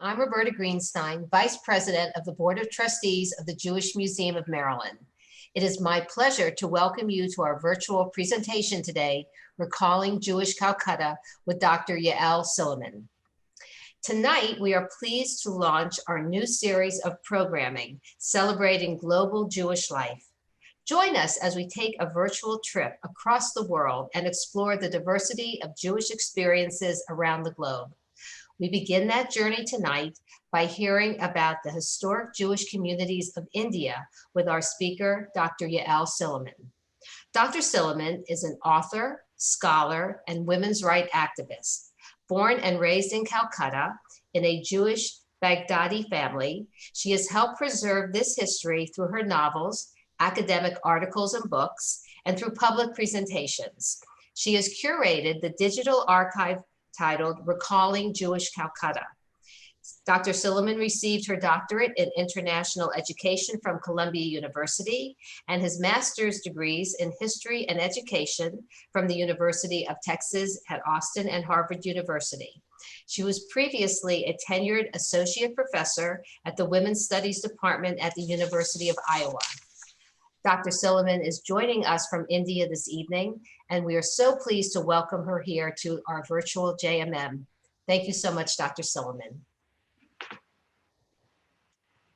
I'm Roberta Greenstein, Vice President of the Board of Trustees of the Jewish Museum of Maryland. It is my pleasure to welcome you to our virtual presentation today, Recalling Jewish Calcutta with Dr. Jael Silliman. Tonight, we are pleased to launch our new series of programming celebrating global Jewish life. Join us as we take a virtual trip across the world and explore the diversity of Jewish experiences around the globe. We begin that journey tonight by hearing about the historic Jewish communities of India with our speaker, Dr. Jael Silliman. Dr. Silliman is an author, scholar, and women's rights activist. Born and raised in Calcutta in a Jewish Baghdadi family, she has helped preserve this history through her novels, academic articles and books, and through public presentations. She has curated the digital archive titled Recalling Jewish Calcutta. Dr. Silliman received her doctorate in international education from Columbia University and his master's degrees in history and education from the University of Texas at Austin and Harvard University. She was previously a tenured associate professor at the Women's Studies Department at the University of Iowa. Dr. Silliman is joining us from India this evening, and we are so pleased to welcome her here to our virtual JMM. Thank you so much, Dr. Silliman.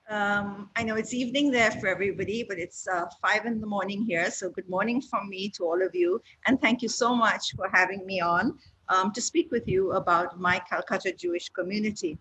I know it's evening there for everybody, but it's 5 in the morning here. So good morning from me to all of you. And thank you so much for having me on to speak with you about my Calcutta Jewish community.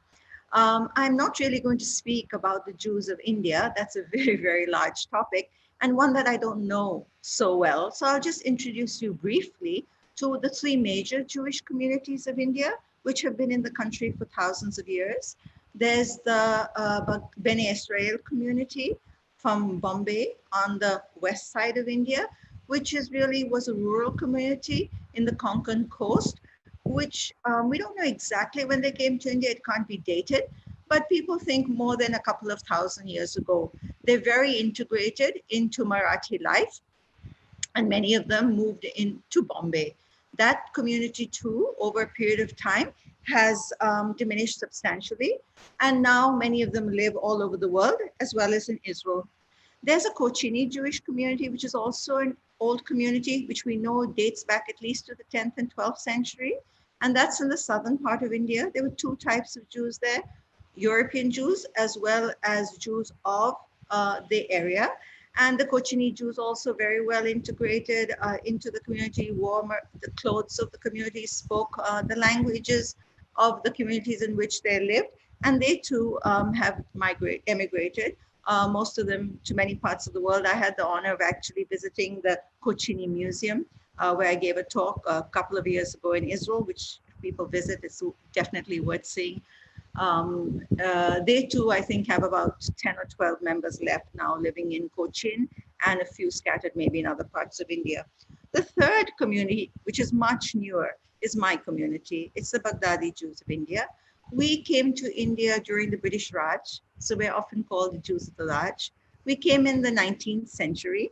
I'm not really going to speak about the Jews of India. That's a very, very large topic, and one that I don't know so well. So I'll just introduce you briefly to the 3 major Jewish communities of India, which have been in the country for thousands of years. There's the Bene Israel community from Bombay on the west side of India, which was a rural community in the Konkan coast, which we don't know exactly when they came to India. It can't be dated, but people think more than a couple of thousand years ago. They're very integrated into Marathi life, and many of them moved into Bombay. That community too, over a period of time, has diminished substantially, and now many of them live all over the world, as well as in Israel. There's a Kochini Jewish community, which is also an old community, which we know dates back at least to the 10th and 12th century, and that's in the southern part of India. There were 2 types of Jews there, European Jews as well as Jews of the area. And the Kochini Jews also very well integrated into the community, wore the clothes of the community, spoke the languages of the communities in which they lived. And they too have emigrated, most of them to many parts of the world. I had the honor of actually visiting the Kochini Museum, where I gave a talk a couple of years ago in Israel, which if people visit, it's definitely worth seeing. They too, I think, have about 10 or 12 members left now living in Cochin, and a few scattered maybe in other parts of India. The third community, which is much newer, is my community. It's the Baghdadi Jews of India. We came to India during the British Raj, so we're often called the Jews of the Raj. We came in the 19th century,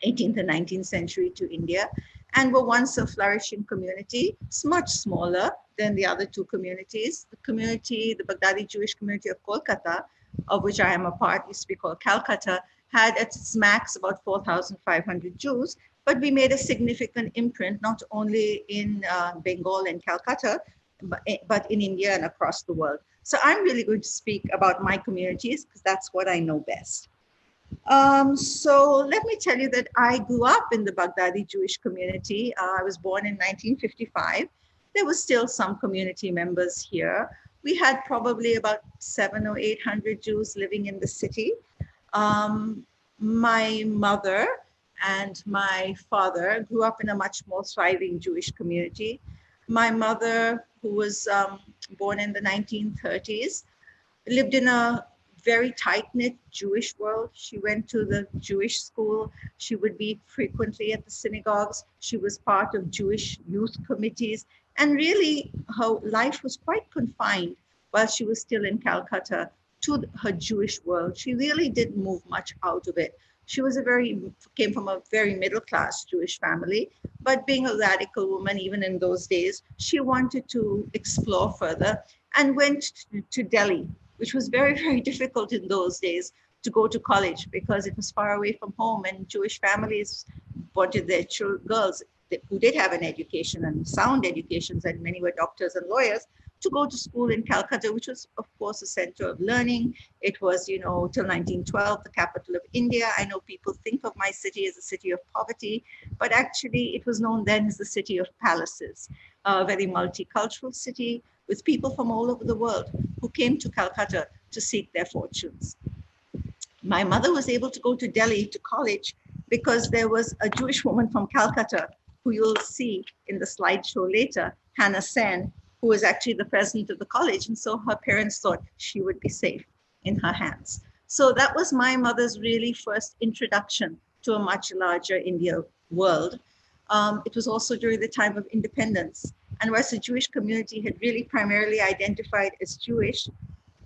18th and 19th century to India, and were once a flourishing community. It's much smaller than the other 2 communities. The Baghdadi Jewish community of Kolkata, of which I am a part, used to be called Calcutta, had at its max about 4,500 Jews, but we made a significant imprint, not only in Bengal and Calcutta, but in India and across the world. So I'm really going to speak about my communities because that's what I know best. So let me tell you that I grew up in the Baghdadi Jewish community. I was born in 1955. There were still some community members here. We had probably about 700 or 800 Jews living in the city. My mother and my father grew up in a much more thriving Jewish community. My mother, who was born in the 1930s, lived in a very tight-knit Jewish world. She went to the Jewish school. She would be frequently at the synagogues. She was part of Jewish youth committees. And really, her life was quite confined while she was still in Calcutta to her Jewish world. She really didn't move much out of it. She was came from a very middle-class Jewish family, but being a radical woman, even in those days, she wanted to explore further and went to Delhi, which was very, very difficult in those days to go to college because it was far away from home, and Jewish families wanted their girls who did have an education and sound educations, and many were doctors and lawyers, to go to school in Calcutta, which was, of course, a center of learning. It was, till 1912, the capital of India. I know people think of my city as a city of poverty, but actually it was known then as the city of palaces, a very multicultural city with people from all over the world who came to Calcutta to seek their fortunes. My mother was able to go to Delhi to college because there was a Jewish woman from Calcutta who you'll see in the slideshow later, Hannah Sen, who was actually the president of the college. And so her parents thought she would be safe in her hands. So that was my mother's really first introduction to a much larger India world. It was also during the time of independence. And whereas the Jewish community had really primarily identified as Jewish,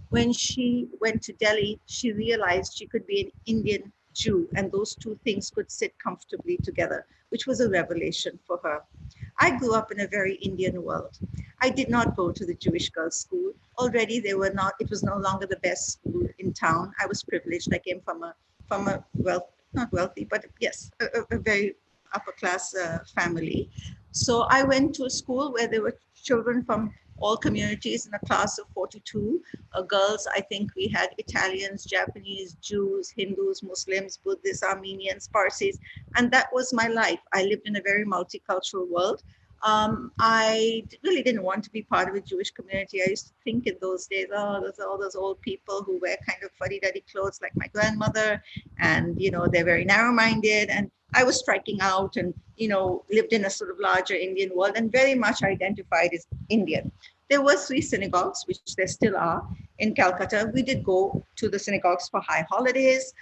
when she went to Delhi, she realized she could be an Indian Jew, and those two things could sit comfortably together, which was a revelation for her. I grew up in a very Indian world. I did not go to the Jewish girls' school. Already it was no longer the best school in town. I was privileged. I came from a not wealthy, but yes, a very upper class family. So I went to a school where there were children from all communities in a class of 42 girls. I think we had Italians, Japanese, Jews, Hindus, Muslims, Buddhists, Armenians, Parsis, and that was my life. I lived in a very multicultural world. I really didn't want to be part of a Jewish community. I used to think in those days, oh, there's all those old people who wear kind of fuddy-duddy clothes like my grandmother, and they're very narrow-minded. And I was striking out, and lived in a sort of larger Indian world, and very much identified as Indian. There were 3 synagogues, which there still are, in Calcutta. We did go to the synagogues for high holidays.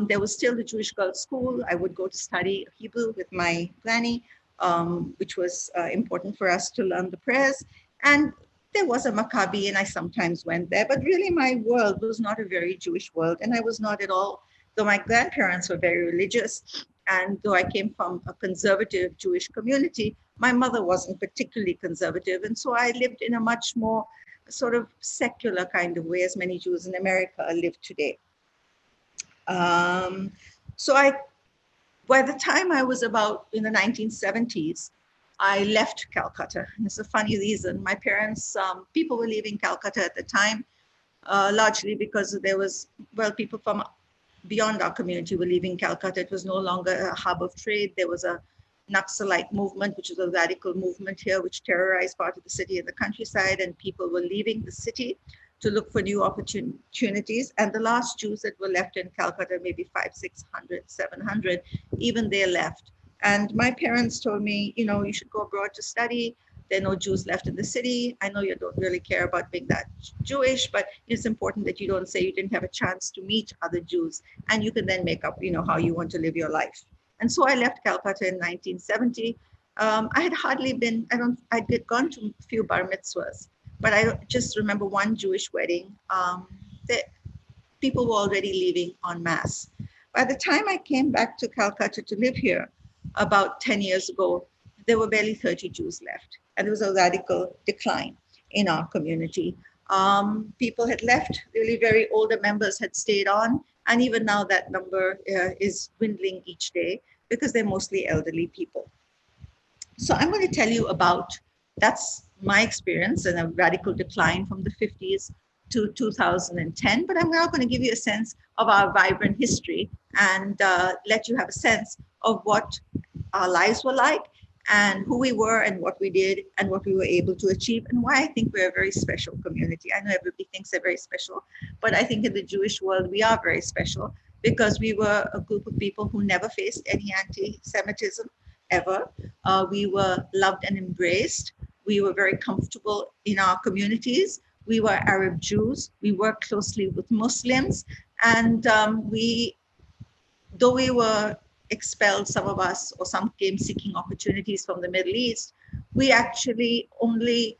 There was still the Jewish girls' school. I would go to study Hebrew with my granny, which was important for us to learn the prayers. And there was a Maccabi, and I sometimes went there. But really, my world was not a very Jewish world, and I was not at all, though my grandparents were very religious, and though I came from a conservative Jewish community, my mother wasn't particularly conservative. And so I lived in a much more sort of secular kind of way, as many Jews in America live today. By the time I was about in the 1970s, I left Calcutta. And it's a funny reason. My parents, people were leaving Calcutta at the time, largely because there was, people from beyond our community were leaving Calcutta. It was no longer a hub of trade. There was a Naxalite movement, which is a radical movement here, which terrorized part of the city and the countryside, and people were leaving the city to look for new opportunities. And the last Jews that were left in Calcutta, maybe 500, 600, 700, even they left. And my parents told me, you should go abroad to study. There are no Jews left in the city. I know you don't really care about being that Jewish, but it's important that you don't say you didn't have a chance to meet other Jews, and you can then make up, how you want to live your life. And so I left Calcutta in 1970. I had hardly been, I'd gone to a few bar mitzvahs, but I just remember one Jewish wedding that people were already leaving en masse. By the time I came back to Calcutta to live here about 10 years ago, there were barely 30 Jews left. And there was a radical decline in our community. People had left, really very older members had stayed on. And even now that number is dwindling each day because they're mostly elderly people. So I'm going to tell you about, that's my experience and a radical decline from the 50s to 2010. But I'm now going to give you a sense of our vibrant history and let you have a sense of what our lives were like and who we were and what we did and what we were able to achieve and why I think we're a very special community. I know everybody thinks they're very special, but I think in the Jewish world, we are very special because we were a group of people who never faced any anti-Semitism ever. We were loved and embraced. We were very comfortable in our communities. We were Arab Jews. We worked closely with Muslims. And though we were expelled, some of us, or some came seeking opportunities from the Middle East, we actually only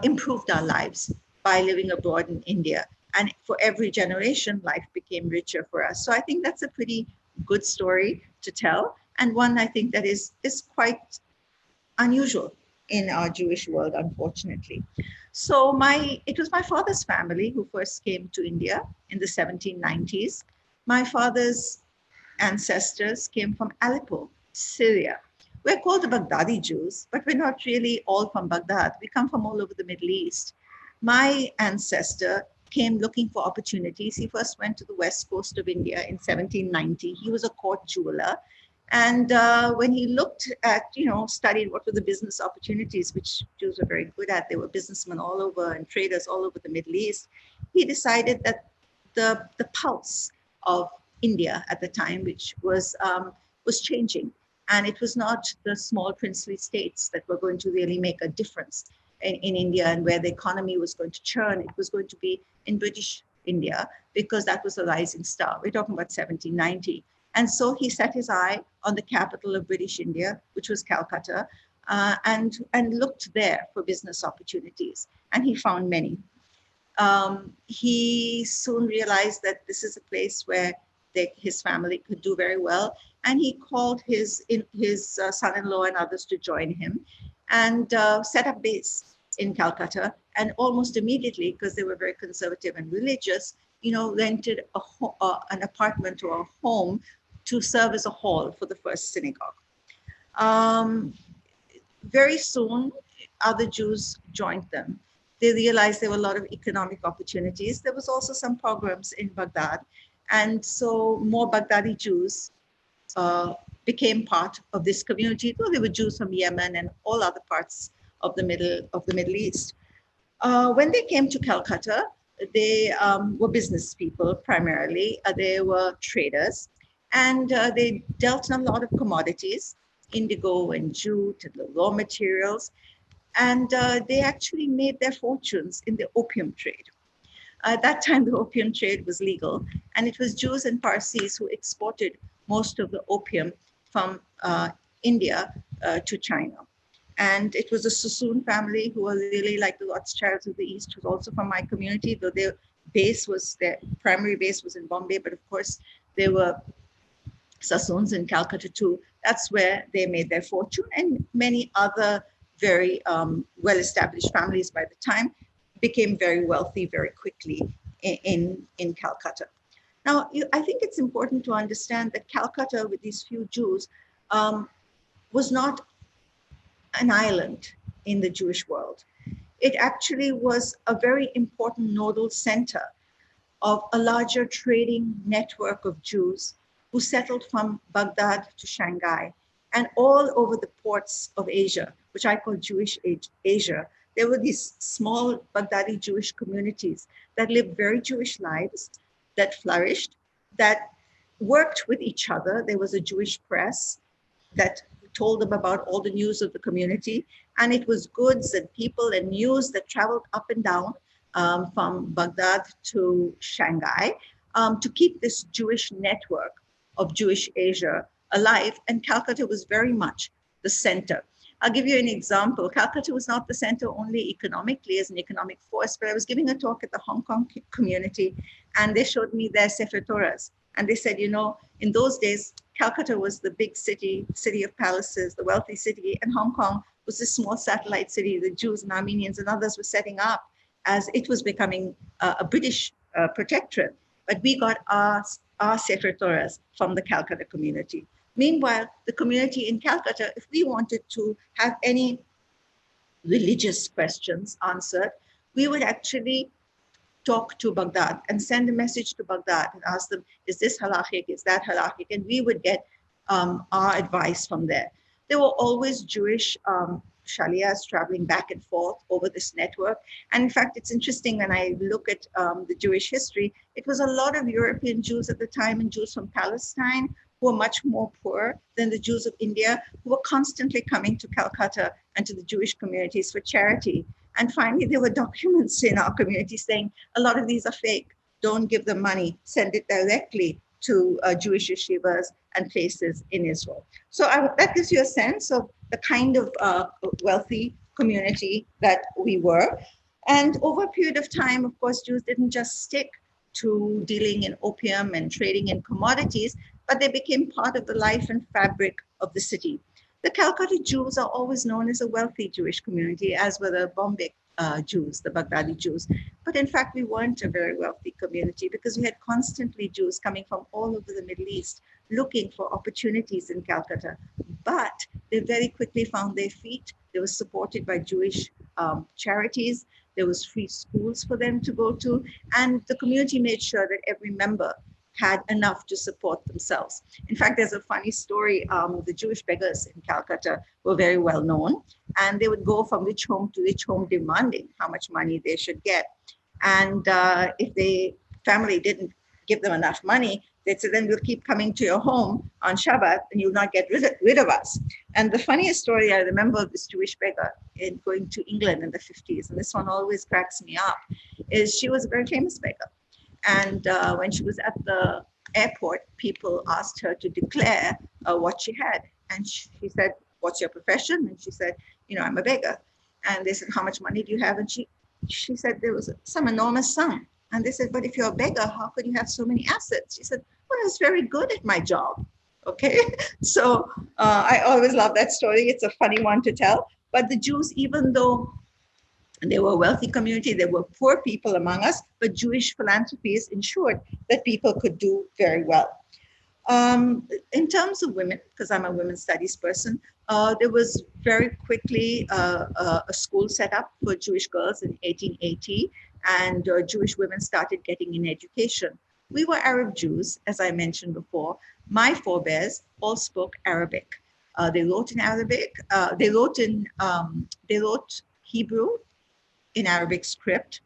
improved our lives by living abroad in India. And for every generation, life became richer for us. So I think that's a pretty good story to tell, and one I think that is quite unusual in our Jewish world, unfortunately. So it was my father's family who first came to India in the 1790s. My father's ancestors came from Aleppo, Syria. We're called the Baghdadi Jews, but we're not really all from Baghdad. We come from all over the Middle East. My ancestor came looking for opportunities. He first went to the west coast of India in 1790. He was a court jeweler. And when he looked at, studied what were the business opportunities, which Jews were very good at, they were businessmen all over and traders all over the Middle East, he decided that the pulse of India at the time, which was changing. And it was not the small princely states that were going to really make a difference in India and where the economy was going to churn. It was going to be in British India because that was the rising star. We're talking about 1790. And so he set his eye on the capital of British India, which was Calcutta, and looked there for business opportunities. And he found many. He soon realized that this is a place where his family could do very well. And he called his son-in-law and others to join him and set up base in Calcutta. And almost immediately, because they were very conservative and religious, rented an apartment or a home to serve as a hall for the first synagogue. Very soon, other Jews joined them. They realized there were a lot of economic opportunities. There was also some pogroms in Baghdad. And so more Baghdadi Jews became part of this community, though there were Jews from Yemen and all other parts of the Middle East. When they came to Calcutta, they were business people primarily. They were traders, and they dealt in a lot of commodities, indigo and jute and the raw materials. And they actually made their fortunes in the opium trade. At that time, the opium trade was legal, and it was Jews and Parsis who exported most of the opium from India to China. And it was a Sassoon family who were really like the Rothschilds of the East, who was also from my community, though their primary base was in Bombay, but of course there were Sassoons in Calcutta too. That's where they made their fortune, and many other very well-established families by the time became very wealthy very quickly in Calcutta. Now, I think it's important to understand that Calcutta, with these few Jews, was not an island in the Jewish world. It actually was a very important nodal center of a larger trading network of Jews who settled from Baghdad to Shanghai and all over the ports of Asia, which I call Jewish Asia. There were these small Baghdadi Jewish communities that lived very Jewish lives, that flourished, that worked with each other. There was a Jewish press that told them about all the news of the community. And it was goods and people and news that traveled up and down from Baghdad to Shanghai to keep this Jewish network of Jewish Asia alive. And Calcutta was very much the center. I'll give you an example. Calcutta was not the center only economically as an economic force, but I was giving a talk at the Hong Kong community, and they showed me their Sefer Torahs. And they said, in those days, Calcutta was the big city of palaces, the wealthy city, and Hong Kong was this small satellite city the Jews and Armenians and others were setting up as it was becoming a British protectorate. But we got our Sefer Torahs from the Calcutta community. Meanwhile, the community in Calcutta, if we wanted to have any religious questions answered, we would actually talk to Baghdad and send a message to Baghdad and ask them, is this halachic, is that halachic? And we would get our advice from there. There were always Jewish shaliyas traveling back and forth over this network. And in fact, it's interesting when I look at the Jewish history, it was a lot of European Jews at the time and Jews from Palestine who were much more poor than the Jews of India, who were constantly coming to Calcutta and to the Jewish communities for charity. And finally, there were documents in our community saying a lot of these are fake. Don't give them money. Send it directly to Jewish yeshivas and places in Israel. So that gives you a sense of the kind of wealthy community that we were. And over a period of time, of course, Jews didn't just stick to dealing in opium and trading in commodities, but they became part of the life and fabric of the city. The Calcutta Jews are always known as a wealthy Jewish community, as were the Bombay Jews, the Baghdadi Jews. But in fact, we weren't a very wealthy community because we had constantly Jews coming from all over the Middle East looking for opportunities in Calcutta. But they very quickly found their feet. They were supported by Jewish charities. There was free schools for them to go to. And the community made sure that every member had enough to support themselves. In fact, there's a funny story. The Jewish beggars in Calcutta were very well known, and they would go from rich home to rich home demanding how much money they should get. And if the family didn't give them enough money, they'd say, then we'll keep coming to your home on Shabbat and you'll not get rid of us. And the funniest story I remember of this Jewish beggar in going to England in the 50s, and this one always cracks me up, is she was a very famous beggar. And when she was at the airport, people asked her to declare what she had. And she said, what's your profession? And she said, I'm a beggar. And they said, how much money do you have? And she said there was some enormous sum. And they said, but if you're a beggar, how could you have so many assets? She said, well, I was very good at my job. Okay. So I always love that story. It's a funny one to tell. But the Jews, even though they were a wealthy community, there were poor people among us, but Jewish philanthropies ensured that people could do very well. In terms of women, because I'm a women's studies person, there was very quickly a school set up for Jewish girls in 1880, and Jewish women started getting in education. We were Arab Jews, as I mentioned before. My forebears all spoke Arabic. They wrote in Arabic. They wrote Hebrew in Arabic script.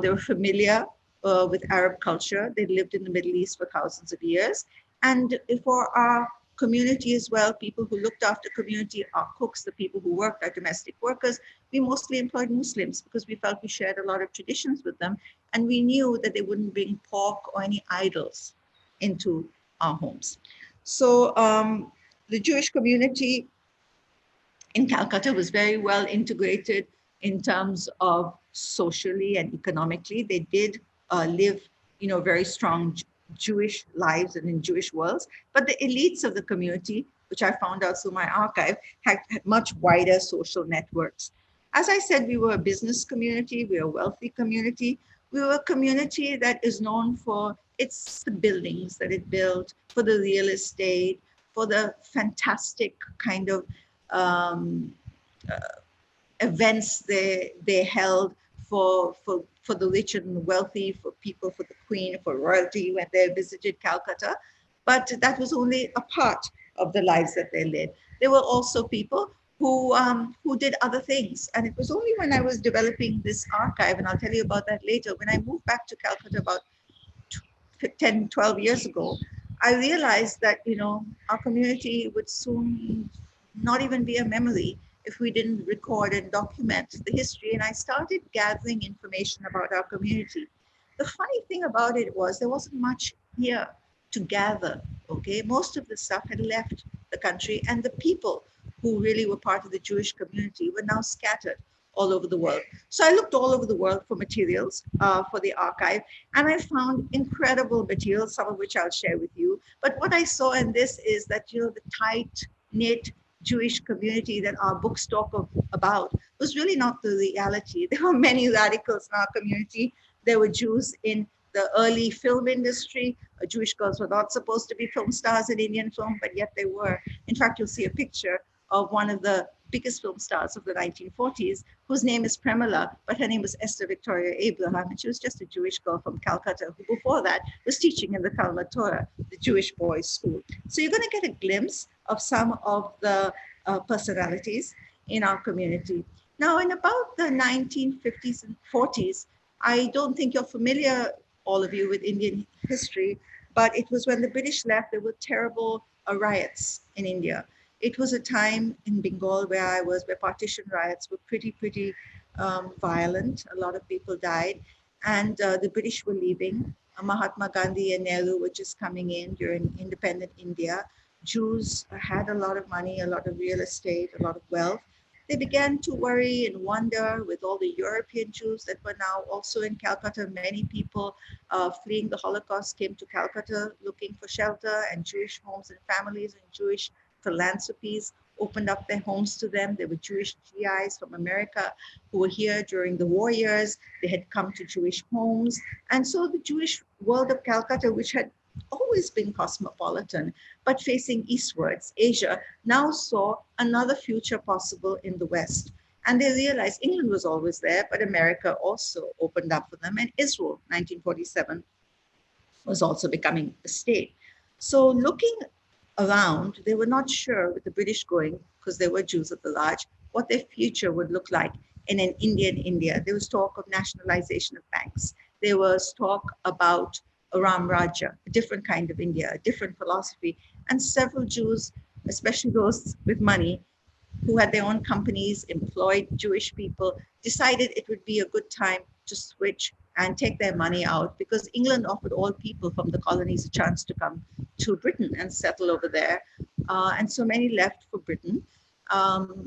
They were familiar with Arab culture. They lived in the Middle East for thousands of years. And for our community as well, people who looked after community, our cooks, the people who worked, our domestic workers, we mostly employed Muslims because we felt we shared a lot of traditions with them. And we knew that they wouldn't bring pork or any idols into our homes. So the Jewish community in Calcutta was very well integrated in terms of socially and economically. They did live, very strong Jewish lives and in Jewish worlds, but the elites of the community, which I found out through my archive, had much wider social networks. As I said, we were a business community, we were a wealthy community, we were a community that is known for the buildings that it built, for the real estate, for the fantastic kind of events they held for the rich and wealthy, for people, for the queen, for royalty when they visited Calcutta. But that was only a part of the lives that they led. There were also people who did other things. And it was only when I was developing this archive, and I'll tell you about that later, when I moved back to Calcutta about 10, 12 years ago, I realized that, our community would soon not even be a memory if we didn't record and document the history. And I started gathering information about our community. The funny thing about it was there wasn't much here to gather, okay? Most of the stuff had left the country, and the people who really were part of the Jewish community were now scattered all over the world. So I looked all over the world for materials for the archive, and I found incredible materials, some of which I'll share with you. But what I saw in this is that, the tight-knit Jewish community that our books talk about was really not the reality. There were many radicals in our community. There were Jews in the early film industry. Jewish girls were not supposed to be film stars in Indian film, but yet they were. In fact, you'll see a picture of one of the biggest film stars of the 1940s, whose name is Premila, but her name was Esther Victoria Abraham, and she was just a Jewish girl from Calcutta, who before that was teaching in the Talmud Torah, the Jewish boys' school. So you're going to get a glimpse of some of the personalities in our community. Now, in about the 1950s and 40s, I don't think you're familiar, all of you, with Indian history, but it was when the British left, there were terrible riots in India. It was a time in Bengal where I was, where partition riots were pretty violent. A lot of people died, and the British were leaving. Mahatma Gandhi and Nehru were just coming in during independent India. Jews had a lot of money, a lot of real estate, a lot of wealth. They began to worry and wonder with all the European Jews that were now also in Calcutta. Many people fleeing the Holocaust came to Calcutta looking for shelter, and Jewish homes and families and Jewish philanthropies opened up their homes to them. There were Jewish GIs from America who were here during the war years. They had come to Jewish homes. And so the Jewish world of Calcutta, which had always been cosmopolitan, but facing eastwards, Asia, now saw another future possible in the West. And they realized England was always there, but America also opened up for them. And Israel, 1947, was also becoming a state. So looking around, they were not sure with the British going, because they were Jews at the large, what their future would look like in an Indian India. There was talk of nationalization of banks. There was talk about a Ram Raja, a different kind of India, a different philosophy. And several Jews, especially those with money, who had their own companies, employed Jewish people, decided it would be a good time to switch and take their money out, because England offered all people from the colonies a chance to come to Britain and settle over there. And so many left for Britain.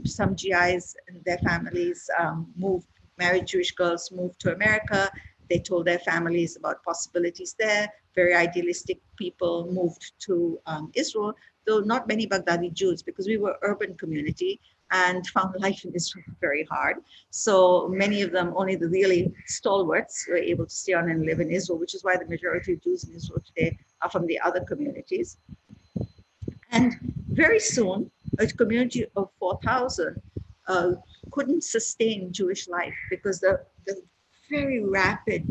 Some GIs and their families moved, married Jewish girls moved to America. They told their families about possibilities there. Very idealistic people moved to Israel, though not many Baghdadi Jews, because we were urban community and found life in Israel very hard. So many of them, only the really stalwarts were able to stay on and live in Israel, which is why the majority of Jews in Israel today are from the other communities. And very soon, a community of 4,000 couldn't sustain Jewish life, because the very rapid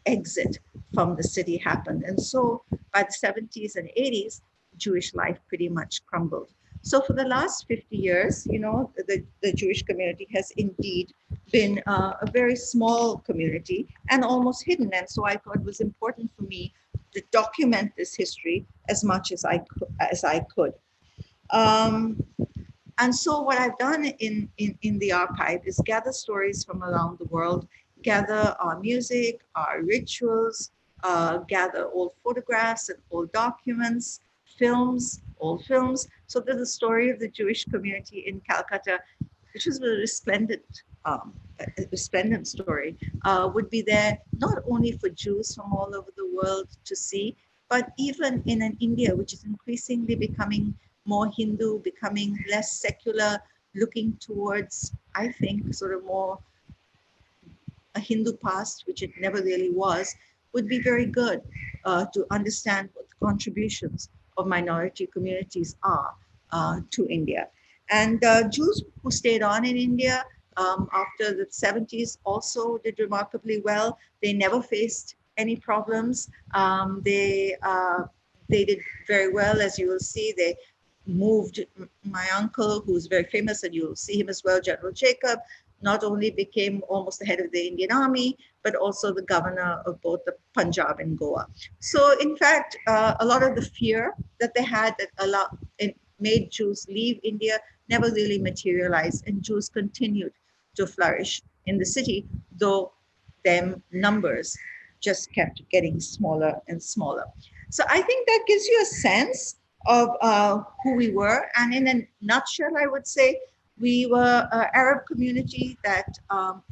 exit from the city happened. And so by the 70s and 80s, Jewish life pretty much crumbled. So for the last 50 years, the Jewish community has indeed been a very small community and almost hidden. And so I thought it was important for me to document this history as much as I could. And so what I've done in the archive is gather stories from around the world, gather our music, our rituals, gather old photographs and old documents, old films. So there's the story of the Jewish community in Calcutta, which was a resplendent story, would be there not only for Jews from all over the world to see, but even in an India, which is increasingly becoming more Hindu, becoming less secular, looking towards, I think, sort of more a Hindu past, which it never really was, would be very good to understand what the contributions of minority communities are to India. And Jews who stayed on in India after the 70s also did remarkably well. They never faced any problems. They did very well, as you will see. They moved my uncle, who's very famous, and you'll see him as well, General Jacob, not only became almost the head of the Indian Army, but also the governor of both the Punjab and Goa. So in fact, a lot of the fear that they had that made Jews leave India never really materialized, and Jews continued to flourish in the city, though their numbers just kept getting smaller and smaller. So I think that gives you a sense of who we were. And in a nutshell, I would say we were an Arab community that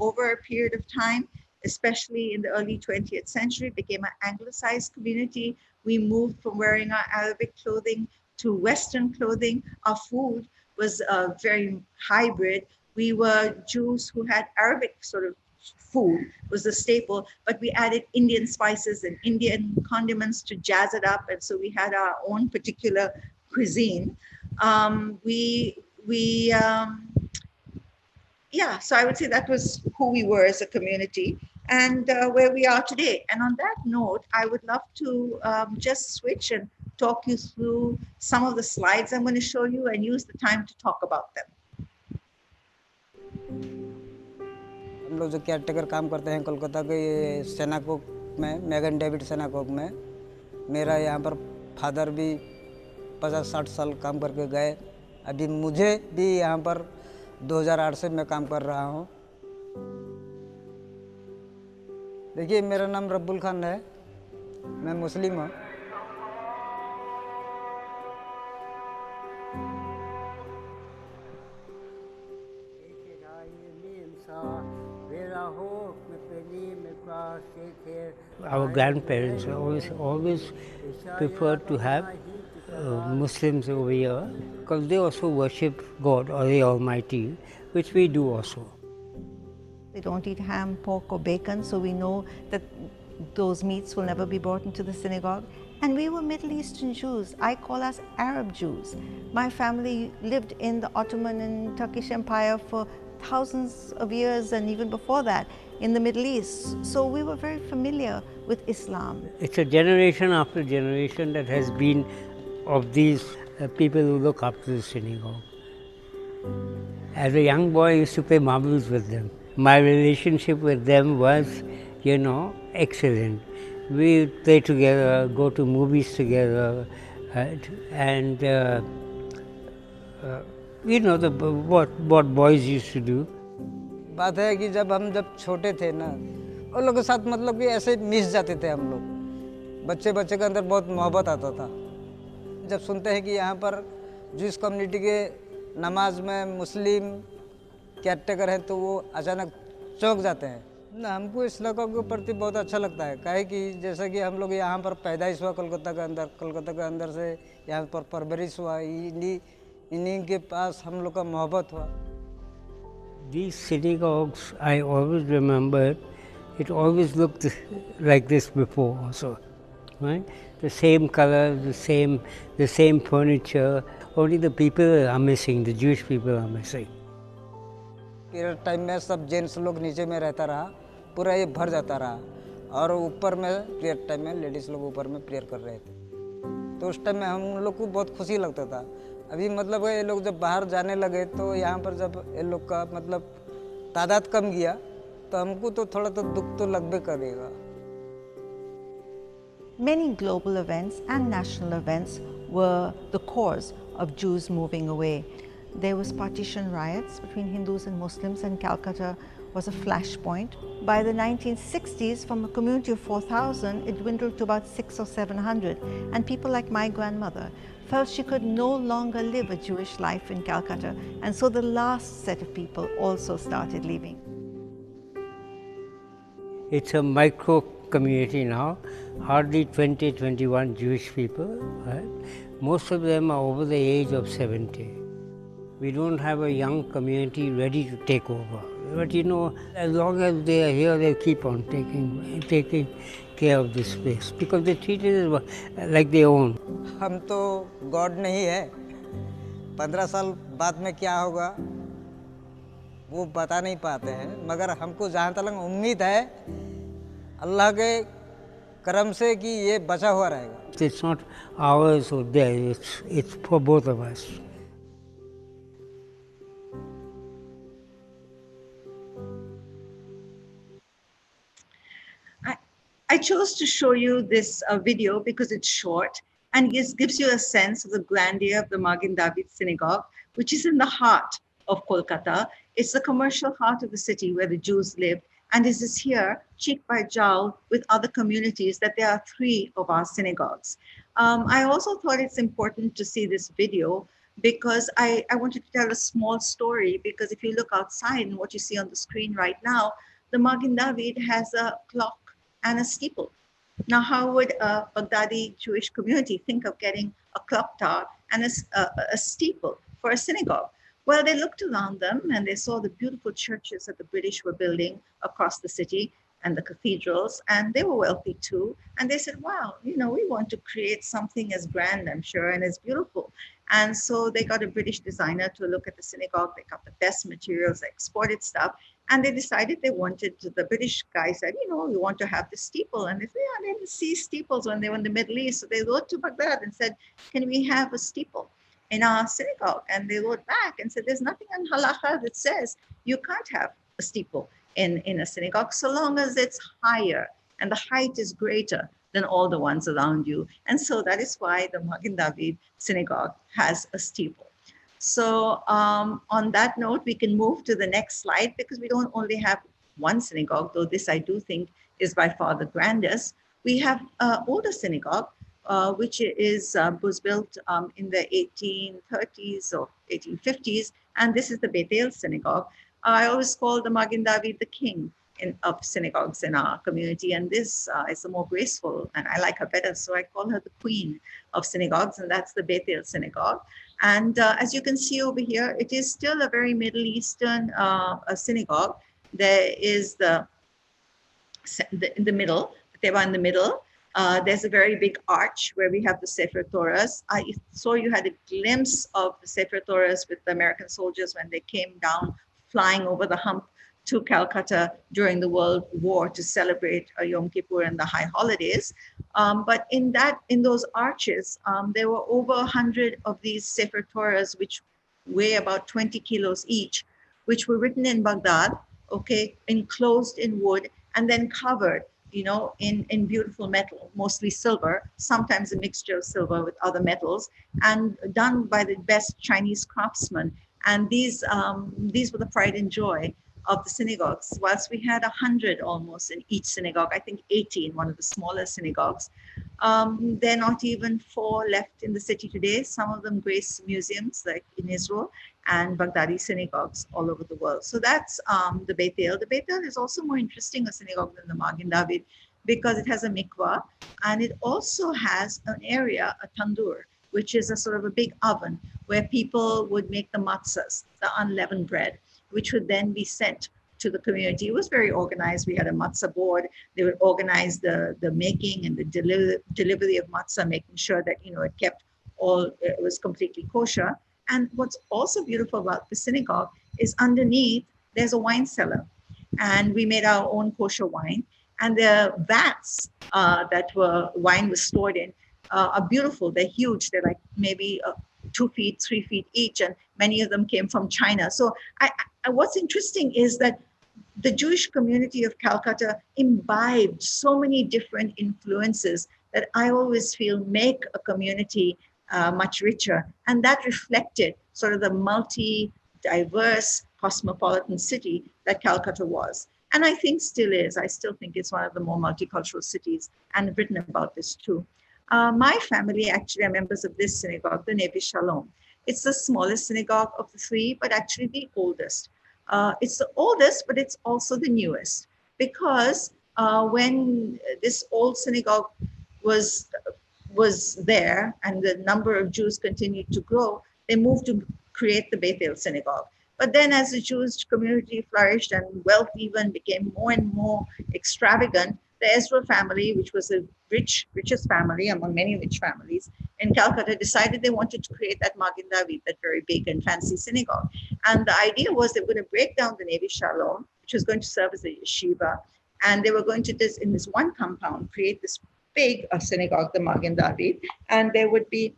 over a period of time, especially in the early 20th century, became an anglicized community. We moved from wearing our Arabic clothing to Western clothing. Our food was very hybrid. We were Jews who had Arabic sort of food was the staple, but we added Indian spices and Indian condiments to jazz it up. And so we had our own particular cuisine. So I would say that was who we were as a community and where we are today. And on that note, I would love to just switch and talk you through some of the slides I'm going to show you and use the time to talk about them. हम लोग जो caretaker काम करते हैं कोलकाता के सेनाकोक में, मैगन David सेनाकोक में। मेरा यहाँ पर फादर भी 50-60 साल काम करके गए। अभी मुझे भी यहाँ पर 2008 से मैं काम कर रहा हूँ। देखिए, मेरा नाम रब्बुल खान है, मैं मुस्लिम हूँ। Our grandparents always preferred to have Muslims over here, because they also worship God or the Almighty, which we do also. They don't eat ham, pork, or bacon, so we know that those meats will never be brought into the synagogue. And we were Middle Eastern Jews. I call us Arab Jews. My family lived in the Ottoman and Turkish Empire for thousands of years, and even before that in the Middle East. So we were very familiar with Islam. It's a generation after generation that has been of these people who look up to the synagogue. As a young boy, I used to play marbles with them. My relationship with them was, excellent. We play together, go to movies together, right? And what boys used to do. बात है कि जब छोटे थे ना, उन लोगों के साथ मतलब कि ऐसे मिस जाते थे हम लोग। बच्चे के अंदर बहुत मोहब्बत आता था। जब सुनते हैं कि यहाँ पर जूस कम्युनिटी के नमाज में मुस्लिम केयरटेकर हैं, तो वो अचानक चौंक जाते हैं ना। हमको इस इलाक़ों के प्रति बहुत अच्छा लगता है, काहे कि जैसा कि हम लोग यहाँ पर पैदाइश हुआ कोलकाता के अंदर से यहाँ पर परवरिश हुआ, इन्हीं के पास हम लोग का मोहब्बत हुआ। These synagogues, I always remember, it always looked like this before also, right? The same color, the same furniture, only the people are missing, the Jewish people are missing. Period time में सब gents लोग नीचे में रहता रहा, पूरा ये भर जाता रहा, और ऊपर में पीरियड टाइम में लेडीज़ लोग ऊपर में प्रेयर कर रहे थे। तो उस टाइम में हम लोग को बहुत खुशी लगता था। अभी मतलब ये लोग जब बाहर जाने लगे, तो यहाँ पर जब ये लोग का मतलब तादाद कम गया, तो हमको तो थोड़ा तो दुख तो लगबे करेगा। Many global events and national events were the cause of Jews moving away. There was partition riots between Hindus and Muslims, and Calcutta was a flashpoint. By the 1960s, from a community of 4,000, it dwindled to about 600 or 700, and people like my grandmother felt she could no longer live a Jewish life in Calcutta, and so the last set of people also started leaving. It's a micro community now, hardly 20, 21 Jewish people, right? Most of them are over the age of 70. We don't have a young community ready to take over. But as long as they are here, they keep on taking care of this place, because they treat it like their own. हम तो God नहीं है, 15 साल बाद में क्या होगा वो बता नहीं पाते हैं, मगर हमको जहाँ तक उम्मीद है अल्लाह के करम से कि ये बचा हुआ रहेगा। It's not ours or theirs, it's for both of us. I chose to show you this video because it's short and gives you a sense of the grandeur of the Magen David Synagogue, which is in the heart of Kolkata. It's the commercial heart of the city where the Jews live, and this is here, cheek by jowl with other communities, that there are 3 of our synagogues. I also thought it's important to see this video because I wanted to tell a small story, because if you look outside and what you see on the screen right now, the Magen David has a clock and a steeple. Now, how would a Baghdadi Jewish community think of getting a clock tower and a steeple for a synagogue? Well, they looked around them and they saw the beautiful churches that the British were building across the city and the cathedrals, and they were wealthy too. And they said, wow, we want to create something as grand, I'm sure, and as beautiful. And so they got a British designer to look at the synagogue. They got the best materials, they exported stuff. And they decided the British guy said, we want to have the steeple. And they said, yeah, they didn't see steeples when they were in the Middle East. So they wrote to Baghdad and said, can we have a steeple in our synagogue? And they wrote back and said, there's nothing in halakha that says you can't have a steeple in a synagogue so long as it's higher and the height is greater than all the ones around you. And so that is why the Magen David Synagogue has a steeple. So on that note, we can move to the next slide, because we don't only have one synagogue, though this I do think is by far the grandest. We have an older synagogue, which was built in the 1830s or 1850s, and this is the Beit El synagogue. I always call the Magen David the king, of synagogues in our community, and this is the more graceful, and I like her better, so I call her the queen of synagogues, and that's the Beit El Synagogue. And as you can see over here, it is still a very Middle Eastern synagogue. There is in the middle, they were in the middle. There's a very big arch where we have the Sefer Torahs. I saw you had a glimpse of the Sefer Torahs with the American soldiers when they came down flying over the hump to Calcutta during the World War to celebrate Yom Kippur and the high holidays. But in those arches, there were over 100 of these Sefer Torahs, which weigh about 20 kilos each, which were written in Baghdad, okay, enclosed in wood, and then covered, in beautiful metal, mostly silver, sometimes a mixture of silver with other metals, and done by the best Chinese craftsmen. And these were the pride and joy of the synagogues. Whilst we had 100 almost in each synagogue, I think 80 in one of the smaller synagogues, there are not even 4 left in the city today. Some of them grace museums like in Israel, and Baghdadi synagogues all over the world. So that's the Beit El. The Beit El is also more interesting a synagogue than the Magen David because it has a mikvah, and it also has an area, a tandoor, which is a sort of a big oven where people would make the matzahs, the unleavened bread, which would then be sent to the community. It was very organized. We had a matzah board. They would organize the making and the delivery of matzah, making sure that, it kept it was completely kosher. And what's also beautiful about the synagogue is underneath, there's a wine cellar. And we made our own kosher wine. And the vats that wine was stored in are beautiful. They're huge. They're like maybe 2 feet, 3 feet each. And many of them came from China. So what's interesting is that the Jewish community of Calcutta imbibed so many different influences that I always feel make a community much richer. And that reflected sort of the multi-diverse cosmopolitan city that Calcutta was. And I think still is. I still think it's one of the more multicultural cities, and I've written about this too. My family actually are members of this synagogue, the Nevi Shalom. It's the smallest synagogue of the 3, but actually the oldest. It's the oldest, but it's also the newest, because when this old synagogue was there and the number of Jews continued to grow, they moved to create the Beit El Synagogue. But then as the Jewish community flourished and wealth even became more and more extravagant, the Ezra family, which was the richest family among many rich families in Calcutta, decided they wanted to create that Magen David, that very big and fancy synagogue. And the idea was they were going to break down the Nevi Shalom, which was going to serve as a yeshiva. And they were going to, in this one compound, create this big synagogue, the Magen David, and there would be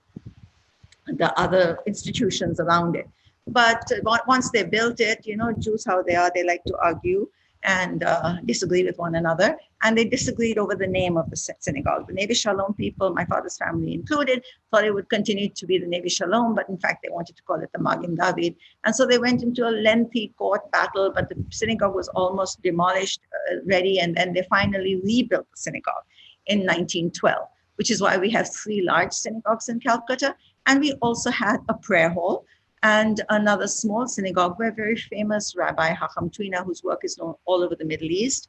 the other institutions around it. But once they built it, Jews, how they are, they like to argue and disagree with one another. And they disagreed over the name of the synagogue. The Nevi Shalom people, my father's family included, thought it would continue to be the Nevi Shalom, but in fact, they wanted to call it the Magen David. And so they went into a lengthy court battle, but the synagogue was almost demolished, ready, and then they finally rebuilt the synagogue in 1912, which is why we have 3 large synagogues in Calcutta. And we also had a prayer hall and another small synagogue where very famous Rabbi Hacham Twina, whose work is known all over the Middle East,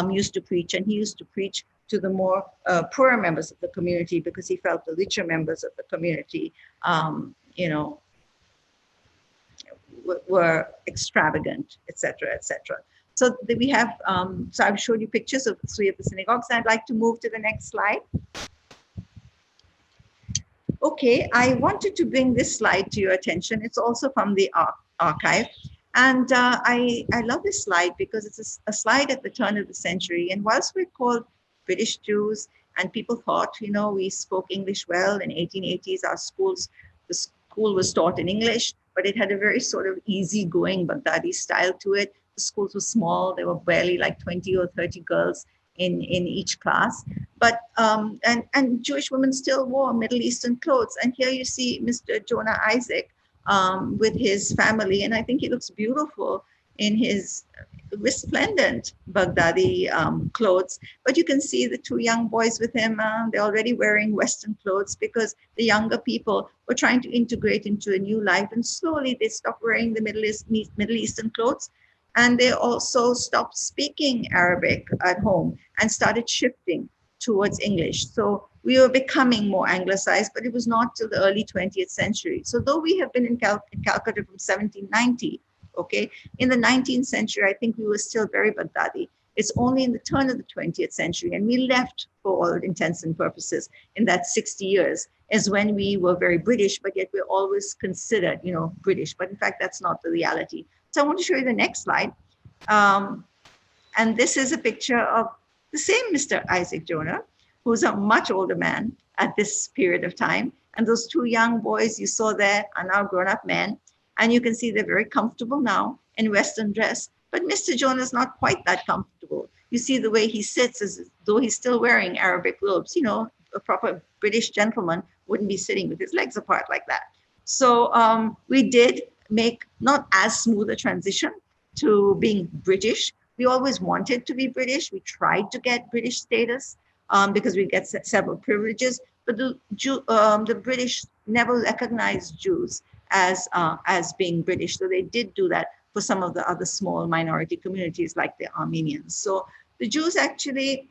used to preach. And he used to preach to the more poorer members of the community because he felt the richer members of the community, were extravagant, etc., etc. So we have, so I've showed you pictures of 3 of the synagogues. I'd like to move to the next slide. Okay, I wanted to bring this slide to your attention. It's also from the archive. And I love this slide because it's a slide at the turn of the century. And whilst we're called British Jews and people thought, we spoke English well in 1880s, the school was taught in English, but it had a very sort of easygoing Baghdadi style to it. The schools were small. There were barely like 20 or 30 girls in each class. But and Jewish women still wore Middle Eastern clothes. And here you see Mr. Jonah Isaac with his family. And I think he looks beautiful in his resplendent Baghdadi clothes. But you can see the 2 young boys with him. They're already wearing Western clothes because the younger people were trying to integrate into a new life. And slowly they stopped wearing the Middle Eastern clothes. And they also stopped speaking Arabic at home and started shifting towards English. So we were becoming more anglicized, but it was not till the early 20th century. So though we have been in Calcutta from 1790, okay, in the 19th century, I think we were still very Baghdadi. It's only in the turn of the 20th century, and we left for all intents and purposes in that 60 years, is when we were very British, but yet we're always considered, British. But in fact, that's not the reality. So I want to show you the next slide. And this is a picture of the same Mr. Isaac Jonah, who's a much older man at this period of time. And those two young boys you saw there are now grown-up men. And you can see they're very comfortable now in Western dress. But Mr. Jonah is not quite that comfortable. You see the way he sits as though he's still wearing Arabic robes. A proper British gentleman wouldn't be sitting with his legs apart like that. So we did make not as smooth a transition to being British. We always wanted to be British. We tried to get British status because we get several privileges, but the British never recognized Jews as being British. So they did do that for some of the other small minority communities like the Armenians. So the Jews actually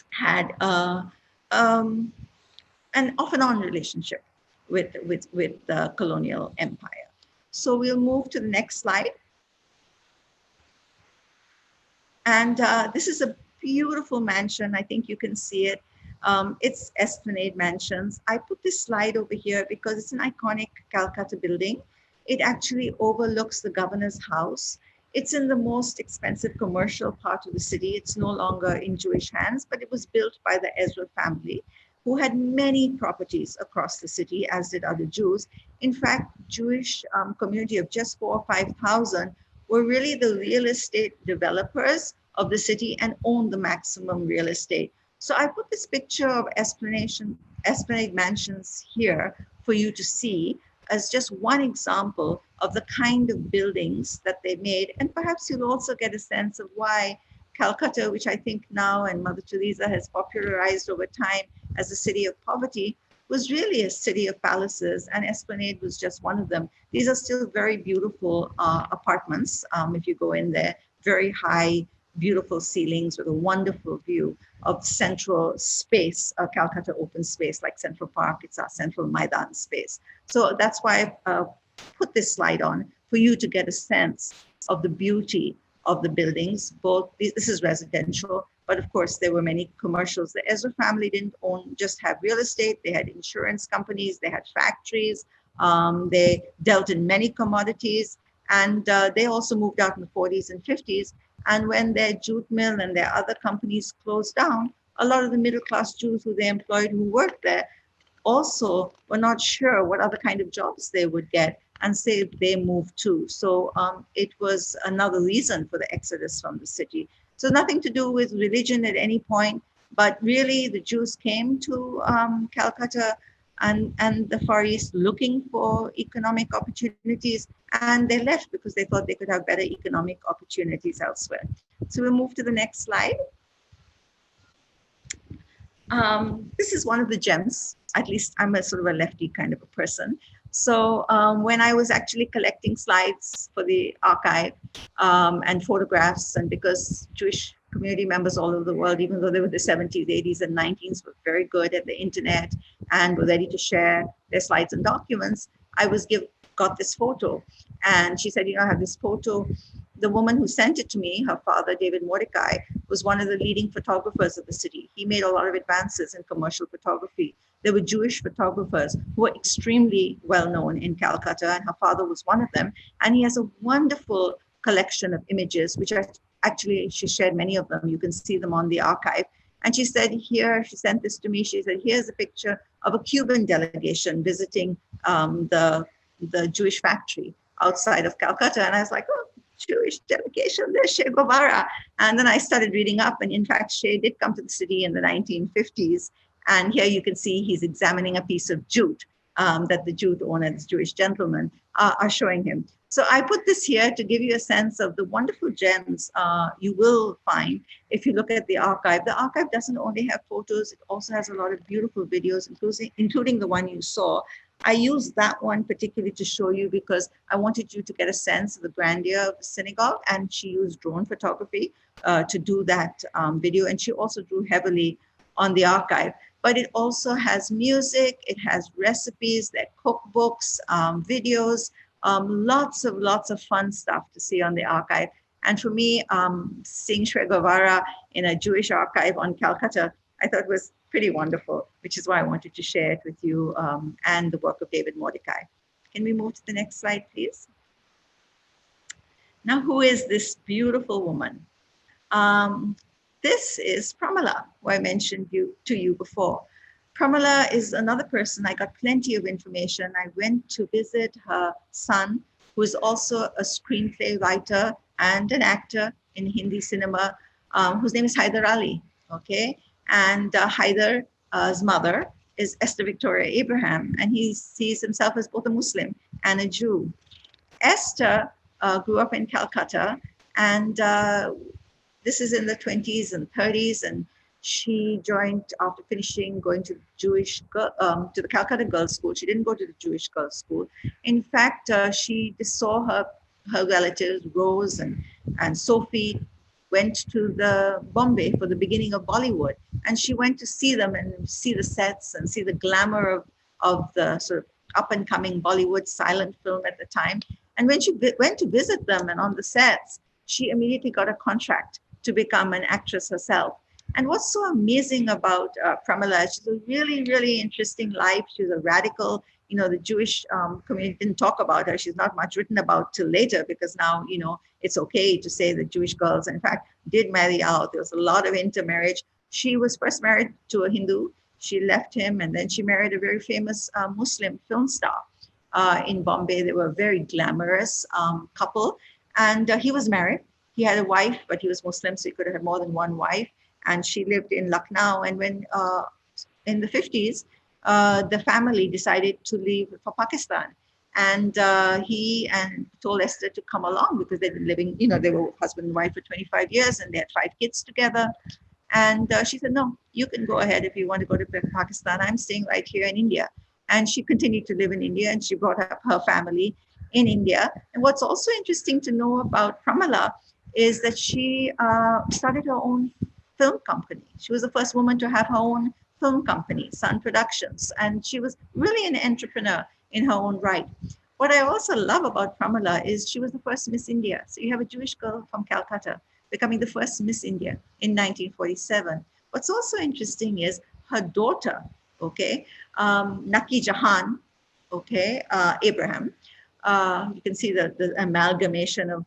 had an off and on relationship with the colonial empire. So we'll move to the next slide. And this is a beautiful mansion. I think you can see it. It's Esplanade Mansions. I put this slide over here because it's an iconic Calcutta building. It actually overlooks the governor's house. It's in the most expensive commercial part of the city. It's no longer in Jewish hands, but it was built by the Ezra family, who had many properties across the city, as did other Jews. In fact, Jewish community of just 4,000 or 5,000 were really the real estate developers of the city and owned the maximum real estate. So I put this picture of Esplanade Mansions here for you to see as just one example of the kind of buildings that they made. And perhaps you'll also get a sense of why Calcutta, which I think now and Mother Teresa has popularized over time as a city of poverty, was really a city of palaces, and Esplanade was just one of them. These are still very beautiful apartments. If you go in there, very high, beautiful ceilings with a wonderful view of central space, Calcutta open space like Central Park. It's our central Maidan space. So that's why I put this slide on for you to get a sense of the beauty of the buildings. This is residential, but of course there were many commercials. The Ezra family didn't just have real estate. They had insurance companies, they had factories, they dealt in many commodities, and they also moved out in the 40s and 50s. And when their jute mill and their other companies closed down, a lot of the middle-class Jews who they employed who worked there also were not sure what other kind of jobs they would get, and say they moved too. So it was another reason for the exodus from the city. So nothing to do with religion at any point, but really the Jews came to Calcutta and the Far East looking for economic opportunities, and they left because they thought they could have better economic opportunities elsewhere. So we'll move to the next slide. This is one of the gems. At least I'm a sort of a lefty kind of a person. So when I was actually collecting slides for the archive and photographs, and because Jewish community members all over the world, even though they were the 70s, 80s, and 90s, were very good at the internet and were ready to share their slides and documents, I got this photo. And she said, I have this photo. The woman who sent it to me, her father, David Mordecai, was one of the leading photographers of the city. He made a lot of advances in commercial photography. There were Jewish photographers who were extremely well known in Calcutta, and her father was one of them. And he has a wonderful collection of images, which are actually, she shared many of them. You can see them on the archive. And she said here, she sent this to me, she said, here's a picture of a Cuban delegation visiting the Jewish factory outside of Calcutta. And I was like, oh, Jewish delegation, there's Che Guevara. And then I started reading up, and in fact, Che did come to the city in the 1950s. And here you can see he's examining a piece of jute that the jute owner, this Jewish gentleman, are showing him. So I put this here to give you a sense of the wonderful gems you will find if you look at the archive. The archive doesn't only have photos, it also has a lot of beautiful videos, including the one you saw I used that one particularly to show you because I wanted you to get a sense of the grandeur of the synagogue, and she used drone photography to do that video. And she also drew heavily on the archive. But it also has music, it has recipes, there are cookbooks, videos, lots of fun stuff to see on the archive. And for me, seeing Che Guevara in a Jewish archive on Calcutta, I thought was pretty wonderful, which is why I wanted to share it with you and the work of David Mordecai. Can we move to the next slide, please? Now, who is this beautiful woman? This is Pramila, who I mentioned to you before. Pramila is another person. I got plenty of information. I went to visit her son, who is also a screenplay writer and an actor in Hindi cinema, whose name is Haider Ali, okay? And Haider's mother is Esther Victoria Abraham, and he sees himself as both a Muslim and a Jew. Esther grew up in Calcutta, and this is in the 20s and 30s, and she joined after finishing going to the Calcutta Girls' School. She didn't go to the Jewish Girls' School. In fact, she saw her relatives, Rose and Sophie, went to the Bombay for the beginning of Bollywood, and she went to see them and see the sets and see the glamour of the sort of up and coming Bollywood silent film at the time. And when she went to visit them and on the sets, she immediately got a contract to become an actress herself. And what's so amazing about Pramila, she's a really, really interesting life. She's a radical, you know, the Jewish community didn't talk about her. She's not much written about till later, because now, you know, it's okay to say that Jewish girls, in fact, did marry out. There was a lot of intermarriage. She was first married to a Hindu. She left him, and then she married a very famous Muslim film star in Bombay. They were a very glamorous couple. And he was married. He had a wife, but he was Muslim, so he could have had more than one wife. And she lived in Lucknow. And when in the 50s, the family decided to leave for Pakistan. And he told Esther to come along because they'd been living, you know, they were husband and wife for 25 years and they had 5 kids together. And she said, no, you can go ahead if you want to go to Pakistan. I'm staying right here in India. And she continued to live in India, and she brought up her family in India. And what's also interesting to know about Pramila is that she started her own film company. She was the first woman to have her own film company, Sun Productions, and she was really an entrepreneur in her own right. What I also love about Pramila is she was the first Miss India. So you have a Jewish girl from Calcutta becoming the first Miss India in 1947. What's also interesting is her daughter, okay, Naki Jahan, okay, Abraham. You can see the amalgamation of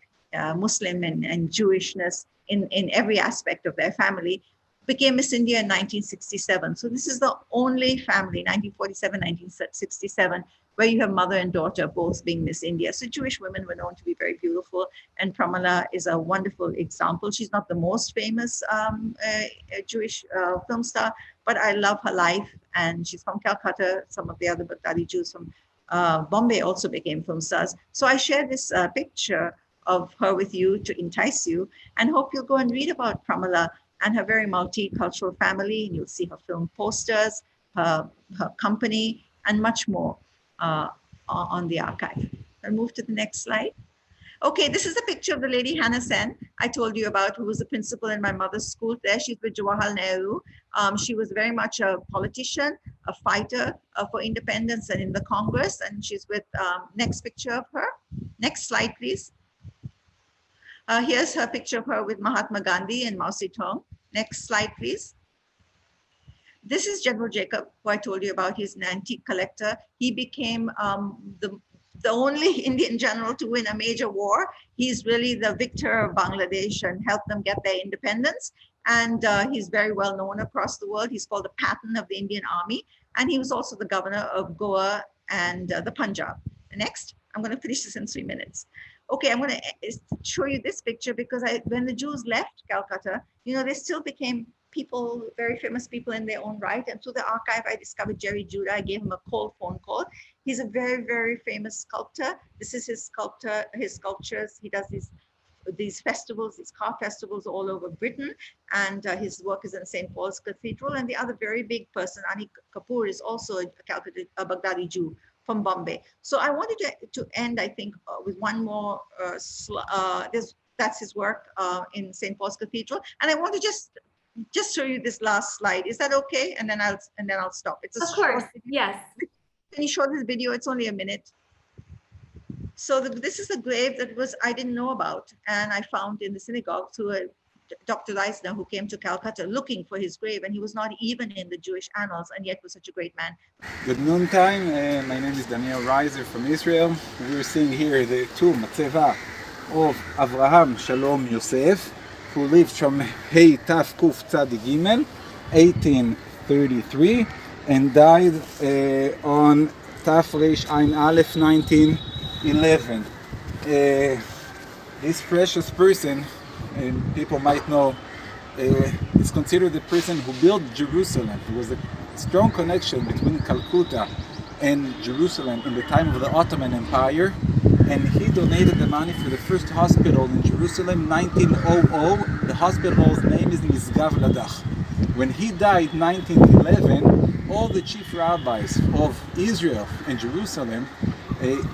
Muslim and Jewishness in every aspect of their family, became Miss India in 1967. So this is the only family, 1947, 1967, where you have mother and daughter both being Miss India. So Jewish women were known to be very beautiful, and Pramila is a wonderful example. She's not the most famous Jewish film star, but I love her life, and she's from Calcutta. Some of the other Baghdadi Jews from Bombay also became film stars. So I share this picture of her with you to entice you, and hope you'll go and read about Pramila and her very multicultural family, and you'll see her film posters, her company, and much more on the archive. I'll move to the next slide. Okay, this is a picture of the lady Hannah Sen I told you about, who was the principal in my mother's school there. She's with Jawaharlal Nehru. She was very much a politician, a fighter for independence and in the Congress, and she's with, next picture of her. Next slide, please. Here's her picture of her with Mahatma Gandhi and Mao Zedong. Next slide, please. This is General Jacob, who I told you about. He's an antique collector. He became the only Indian general to win a major war. He's really the victor of Bangladesh and helped them get their independence. And he's very well known across the world. He's called the Patton of the Indian Army. And he was also the governor of Goa and the Punjab. Next, I'm going to finish this in 3 minutes. Okay, I'm going to show you this picture because when the Jews left Calcutta, you know, they still became people, very famous people in their own right. And through the archive, I discovered Jerry Judah. I gave him a phone call. He's a very, very famous sculptor. This is his sculptures. He does these festivals, these car festivals all over Britain. And his work is in St. Paul's Cathedral. And the other very big person, Ani Kapoor, is also a Baghdadi Jew from Bombay. So I wanted to end, I think, with one more. That's his work in St. Paul's Cathedral, and I want to just show you this last slide. Is that okay? And then I'll stop. It's a Of course, yes. Can you show this video? It's only a minute. So this is a grave that I didn't know about, and I found in the synagogue through Dr. Reisner, who came to Calcutta looking for his grave, and he was not even in the Jewish annals, and yet was such a great man. Good noontime. My name is Daniel Reiser from Israel. We're seeing here the tomb, Matzeva, of Avraham Shalom Yosef, who lived from Hey Taf Kuf Tzadi Gimel, 1833, and died on Taf Reish Ein Aleph 1911. This precious person, and people might know, is considered the person who built Jerusalem. There was a strong connection between Calcutta and Jerusalem in the time of the Ottoman Empire, and he donated the money for the first hospital in Jerusalem, 1900. The hospital's name is Misgav Ladach. When he died, 1911, all the chief rabbis of Israel and Jerusalem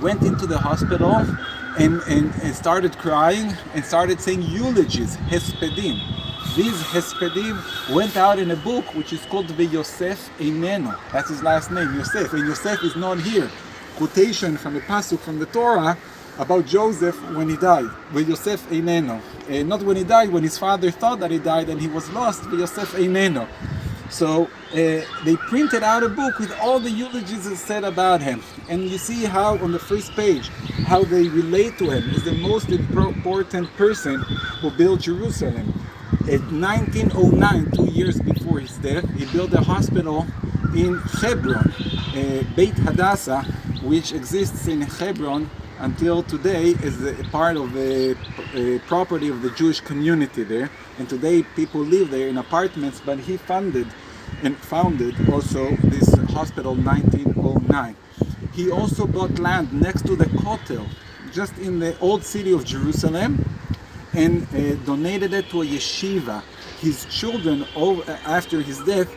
went into the hospital and started crying and started saying eulogies, hespedim. These hespedim went out in a book which is called Yosef Eineno. That's his last name, Yosef, and Yosef is not here. Quotation from a pasuk from the Torah about Joseph when he died. Yosef Eineno. Not when he died, when his father thought that he died and he was lost. Yosef Eineno. So they printed out a book with all the eulogies said about him. And you see how on the first page, how they relate to him as the most important person who built Jerusalem. In 1909, 2 years before his death, he built a hospital in Hebron, Beit Hadassah, which exists in Hebron until today as a part of the property of the Jewish community there. And today people live there in apartments, but he founded also this hospital in 1909. He also bought land next to the Kotel, just in the old city of Jerusalem, and donated it to a yeshiva. His children, after his death,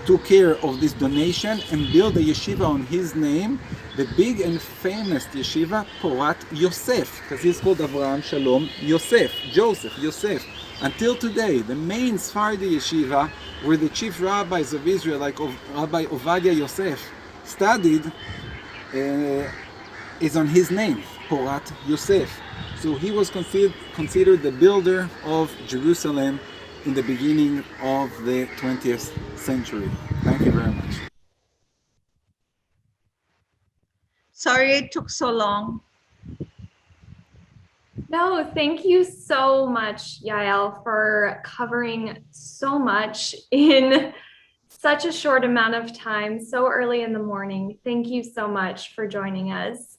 took care of this donation and built a yeshiva on his name, the big and famous yeshiva, Porat Yosef, because he's called Avraham Shalom Yosef, Joseph, Yosef. Until today, the main Sephardi yeshiva, where the chief rabbis of Israel, like Rabbi Ovadia Yosef, studied, is on his name, Porat Yosef. So he was considered the builder of Jerusalem in the beginning of the 20th century. Thank you very much. Sorry it took so long. No, thank you so much, Jael, for covering so much in such a short amount of time, so early in the morning. Thank you so much for joining us.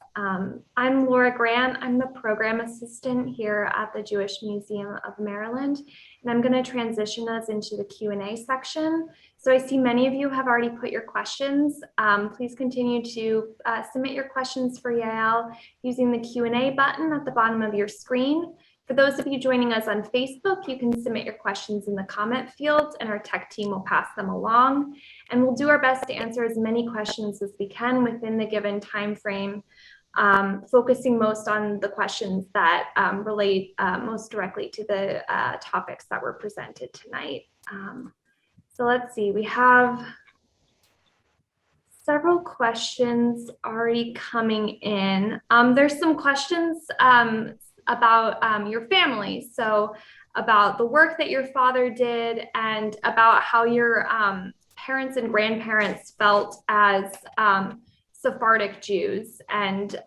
I'm Laura Grant. I'm the program assistant here at the Jewish Museum of Maryland, and I'm going to transition us into the Q&A section. So I see many of you have already put your questions. Please continue to submit your questions for Jael using the Q&A button at the bottom of your screen. For those of you joining us on Facebook, you can submit your questions in the comment field and our tech team will pass them along. And we'll do our best to answer as many questions as we can within the given time frame, focusing most on the questions that relate most directly to the topics that were presented tonight. So let's see, we have several questions already coming in. There's some questions about your family. So about the work that your father did and about how your parents and grandparents felt as Sephardic Jews and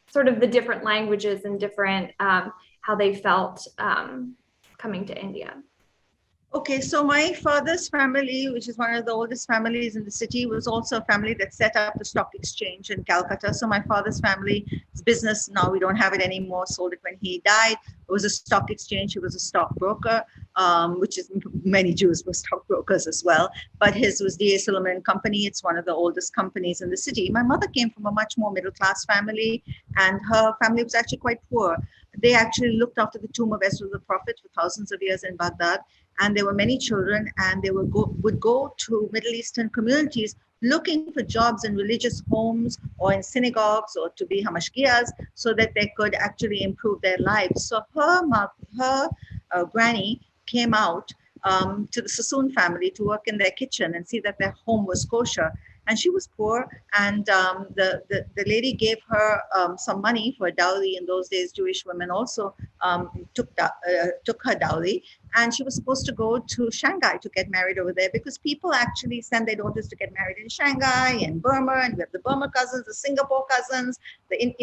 sort of the different languages and different how they felt coming to India. Okay, so my father's family, which is one of the oldest families in the city, was also a family that set up the stock exchange in Calcutta. So my father's family's business, now we don't have it anymore, sold it when he died. It was a stock exchange. He was a stockbroker, which is many Jews were stockbrokers as well. But his was Jael Silliman Company. It's one of the oldest companies in the city. My mother came from a much more middle class family, and her family was actually quite poor. they actually looked after the tomb of Ezra the prophet for thousands of years in Baghdad. And there were many children, and they would go to Middle Eastern communities looking for jobs in religious homes or in synagogues or to be hamashkias so that they could actually improve their lives. So her granny came out to the Sassoon family to work in their kitchen and see that their home was kosher. And she was poor, and the lady gave her some money for dowry. In those days, Jewish women also took her dowry, and she was supposed to go to Shanghai to get married over there because people actually send their daughters to get married in Shanghai and Burma, and we have the Burma cousins, the Singapore cousins, the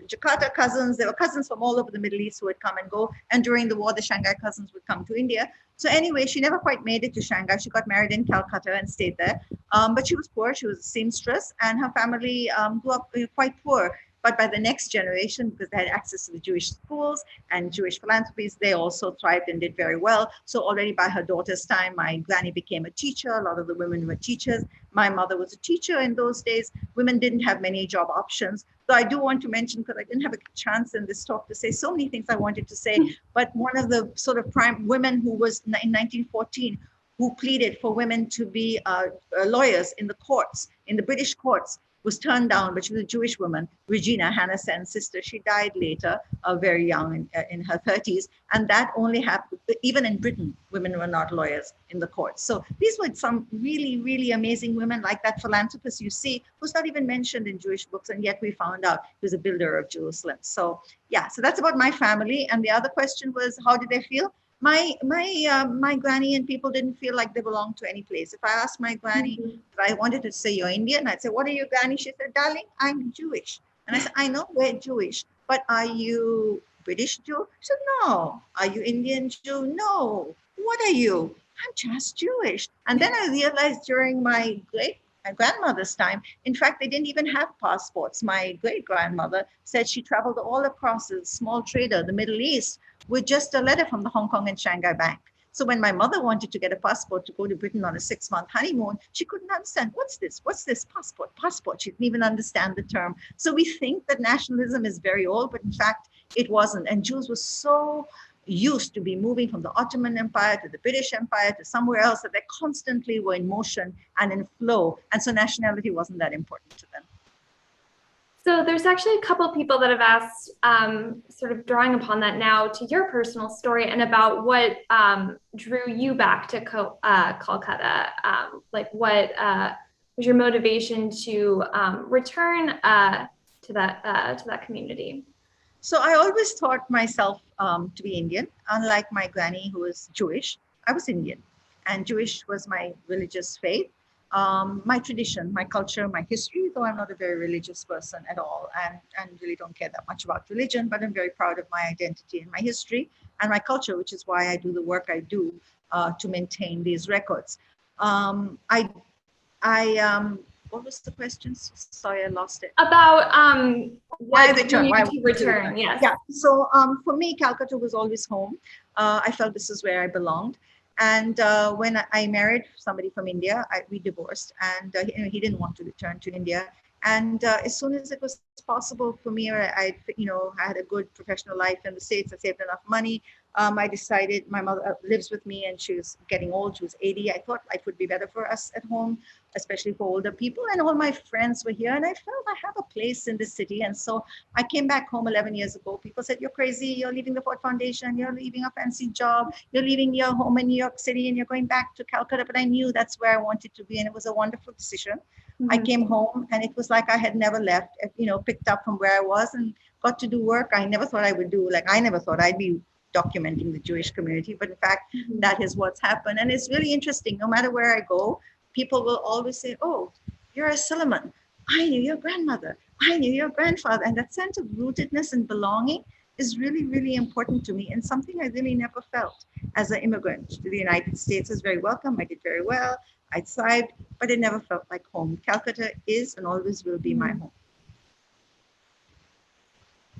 Jakarta cousins. There were cousins from all over the Middle East who would come and go, and during the war, the Shanghai cousins would come to India. So anyway, she never quite made it to Shanghai. She got married in Calcutta and stayed there. But she was poor. She was a seamstress, and her family grew up quite poor. But by the next generation, because they had access to the Jewish schools and Jewish philanthropies, they also thrived and did very well. So already by her daughter's time, my granny became a teacher. A lot of the women were teachers. My mother was a teacher in those days. Women didn't have many job options. So I do want to mention, because I didn't have a chance in this talk to say so many things I wanted to say, but one of the sort of prime women who was in 1914, who pleaded for women to be lawyers in the courts, in the British courts, was turned down, but she was a Jewish woman, Regina, Hannah Sen's sister. She died later, very young, in her 30s. And that only happened, even in Britain, women were not lawyers in the courts. So these were some really, really amazing women, like that philanthropist you see, who's not even mentioned in Jewish books, and yet we found out he was a builder of Jerusalem. So yeah, so that's about my family. And the other question was, how did they feel? My granny and people didn't feel like they belonged to any place. If I asked my granny if I wanted to say, you're Indian, I'd say, what are you, granny? She said, darling, I'm Jewish. And I said, I know we're Jewish, but are you British Jew? She said, no. Are you Indian Jew? No. What are you? I'm just Jewish. And then I realized during my grandmother's time, in fact, they didn't even have passports. My great grandmother said she traveled all across, a small trader, the Middle East, with just a letter from the Hong Kong and Shanghai Bank. So when my mother wanted to get a passport to go to Britain on a 6-month honeymoon, she couldn't understand, what's this? What's this passport? She didn't even understand the term. So we think that nationalism is very old, but in fact, it wasn't. And Jews were so used to be moving from the Ottoman Empire to the British Empire to somewhere else that they constantly were in motion and in flow. And so nationality wasn't that important to them. So there's actually a couple of people that have asked, sort of drawing upon that now, to your personal story and about what drew you back to Calcutta. Like what was your motivation to return to that community? So I always thought myself to be Indian. Unlike my granny, who was Jewish, I was Indian, and Jewish was my religious faith. My tradition, my culture, my history, though I'm not a very religious person at all, and really don't care that much about religion, but I'm very proud of my identity and my history and my culture, which is why I do the work I do to maintain these records. What was the question? Sorry, I lost it. About why return? Yes. Yeah. So for me, Calcutta was always home. I felt this is where I belonged. And when I married somebody from India, we divorced, and he didn't want to return to India. And as soon as it was possible for me, I had a good professional life in the States. I saved enough money. I decided, my mother lives with me, and she was getting old. She was 80. I thought life would be better for us at home, especially for older people. And all my friends were here, and I felt I have a place in the city. And so I came back home 11 years ago. People said, you're crazy. You're leaving the Ford Foundation. You're leaving a fancy job. You're leaving your home in New York City, and you're going back to Calcutta. But I knew that's where I wanted to be, and it was a wonderful decision. I came home, and it was like I had never left, picked up from where I was and got to do work I never thought I would do. Like, I never thought I'd be documenting the Jewish community, but in fact, that is what's happened. And it's really interesting. No matter where I go, people will always say, oh, you're a Silliman. I knew your grandmother. I knew your grandfather. And that sense of rootedness and belonging is really, really important to me, and something I really never felt as an immigrant to the United States. I was very welcome. I did very well. I thrived, but it never felt like home. Calcutta is and always will be my home.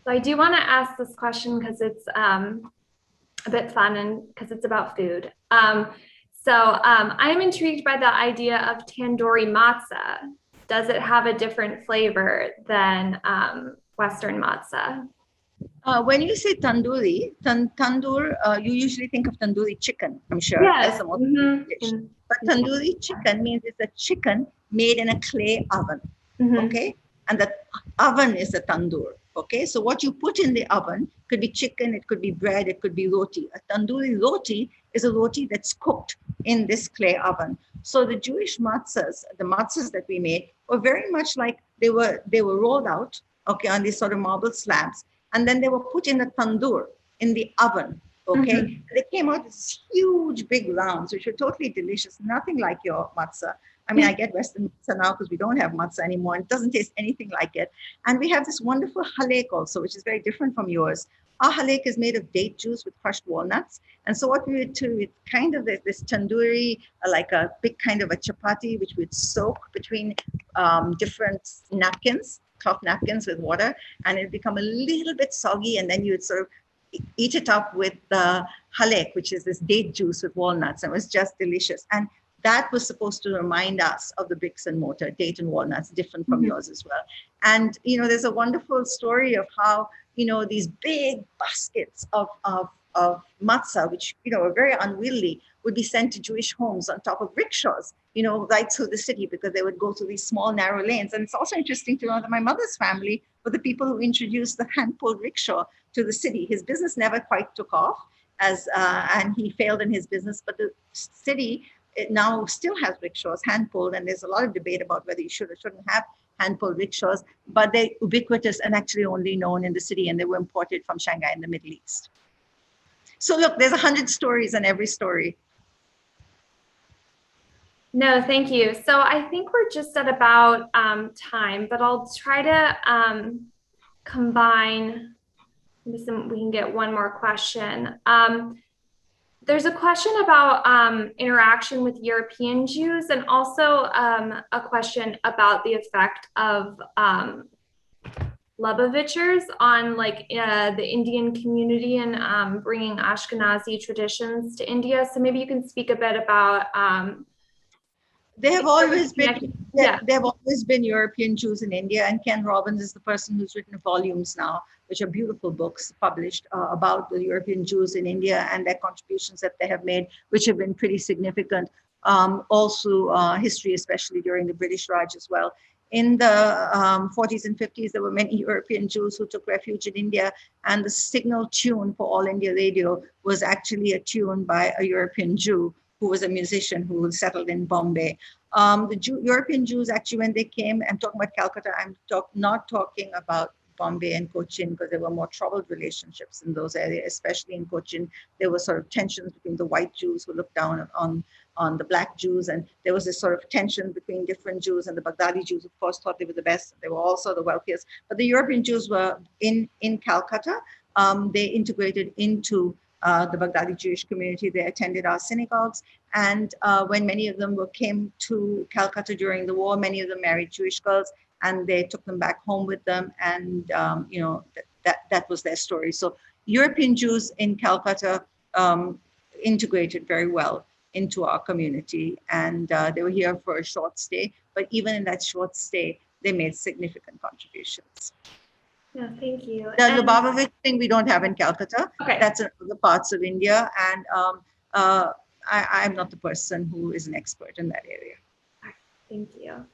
So I do want to ask this question because it's a bit fun and because it's about food. I'm intrigued by the idea of tandoori matzah. Does it have a different flavor than Western matzah? When you say tandoori, tandoor, you usually think of tandoori chicken, I'm sure. Yes. That's the most dish. But tandoori chicken means it's a chicken made in a clay oven, okay? And the oven is a tandoor, okay? So what you put in the oven could be chicken, it could be bread, it could be roti. A tandoori roti is a roti that's cooked in this clay oven. So the Jewish matzahs, the matzahs that we made, were very much like they were rolled out, okay, on these sort of marble slabs, and then they were put in the tandoor, in the oven, okay? They came out as huge, big rounds, which were totally delicious, nothing like your matzah. I mean, I get Western matzah now because we don't have matzah anymore. And it doesn't taste anything like it. And we have this wonderful halek also, which is very different from yours. Our halek is made of date juice with crushed walnuts. And so what we would do, it's kind of this tandoori, like a big kind of a chapati, which we'd soak between different napkins, cloth napkins with water, and it'd become a little bit soggy. And then you would sort of eat it up with the halek, which is this date juice with walnuts. And it was just delicious. And that was supposed to remind us of the bricks and mortar, date and walnuts, different from yours as well. And, you know, there's a wonderful story of how, you know, these big baskets of matzah, which, you know, are very unwieldy, would be sent to Jewish homes on top of rickshaws, you know, right through the city, because they would go through these small, narrow lanes. And it's also interesting to know that my mother's family were the people who introduced the hand-pulled rickshaw to the city. His business never quite took off, and he failed in his business, but the city, it now still has rickshaws, hand-pulled, and there's a lot of debate about whether you should or shouldn't have hand-pulled rickshaws, but they're ubiquitous and actually only known in the city, and they were imported from Shanghai in the Middle East. So look, there's 100 stories in every story. No, thank you. So I think we're just at about time, but I'll try to combine, we can get one more question. There's a question about interaction with European Jews, and also a question about the effect of Lubavitchers on like the Indian community and bringing Ashkenazi traditions to India. So maybe you can speak a bit about. There have always been European Jews in India, and Ken Robbins is the person who's written volumes now, which are beautiful books published about the European Jews in India and their contributions that they have made, which have been pretty significant. Also history, especially during the British Raj as well. In the 40s and 50s, there were many European Jews who took refuge in India, and the signal tune for All India Radio was actually a tune by a European Jew who was a musician who settled in Bombay. European Jews, actually, when they came, I'm talking about Calcutta, I'm not talking about Bombay and Cochin, because there were more troubled relationships in those areas, especially in Cochin. There were sort of tensions between the white Jews who looked down on the black Jews, and there was this sort of tension between different Jews, and the Baghdadi Jews, of course, thought they were the best. They were also the wealthiest. But the European Jews were in Calcutta. They integrated into the Baghdadi Jewish community. They attended our synagogues. And when many of them came to Calcutta during the war, many of them married Jewish girls, and they took them back home with them. And, you know, that was their story. So European Jews in Calcutta integrated very well into our community. And they were here for a short stay. But even in that short stay, they made significant contributions. No, thank you. The Lubavitch thing we don't have in Calcutta. Okay. That's in other parts of India. And I'm not the person who is an expert in that area. Thank you.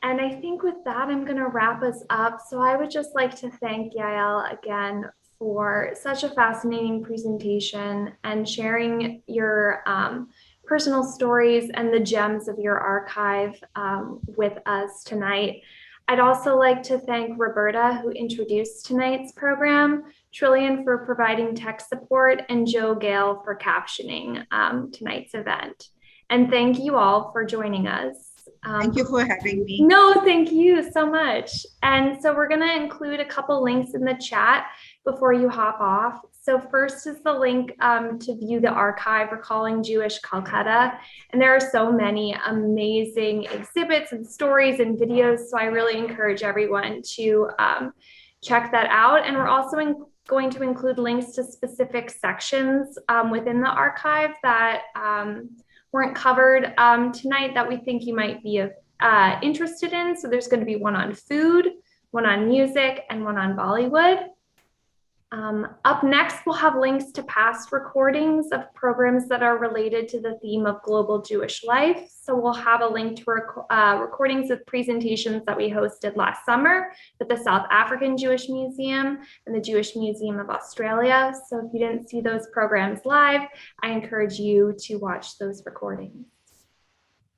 And I think with that, I'm going to wrap us up. So I would just like to thank Jael again for such a fascinating presentation and sharing your personal stories and the gems of your archive with us tonight. I'd also like to thank Roberta, who introduced tonight's program, Trillian for providing tech support, and Joe Gale for captioning tonight's event. And thank you all for joining us. Thank you for having me. No, thank you so much. And so we're going to include a couple links in the chat before you hop off. So first is the link to view the archive Recalling Jewish Calcutta. And there are so many amazing exhibits and stories and videos. So I really encourage everyone to check that out. And we're also going to include links to specific sections within the archive that weren't covered tonight that we think you might be interested in. So there's going to be one on food, one on music, and one on Bollywood. Up next, we'll have links to past recordings of programs that are related to the theme of global Jewish life. So we'll have a link to recordings of presentations that we hosted last summer with the South African Jewish Museum and the Jewish Museum of Australia. So if you didn't see those programs live, I encourage you to watch those recordings.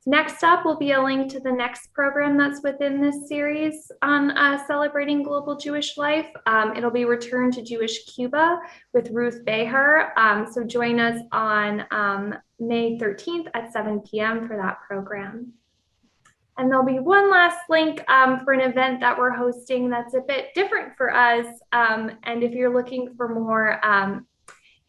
Next up will be a link to the next program that's within this series on celebrating global Jewish life. It'll be Return to Jewish Cuba with Ruth Beher. So join us on May 13th at 7 p.m. for that program. And there'll be one last link for an event that we're hosting that's a bit different for us. And if you're looking for more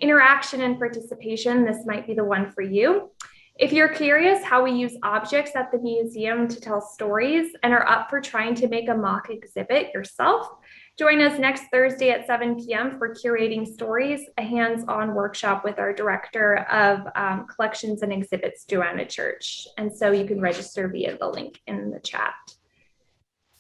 interaction and participation, this might be the one for you. If you're curious how we use objects at the museum to tell stories and are up for trying to make a mock exhibit yourself, join us next Thursday at 7 p.m. for Curating Stories, a hands-on workshop with our Director of Collections and Exhibits, Joanna Church. And so you can register via the link in the chat.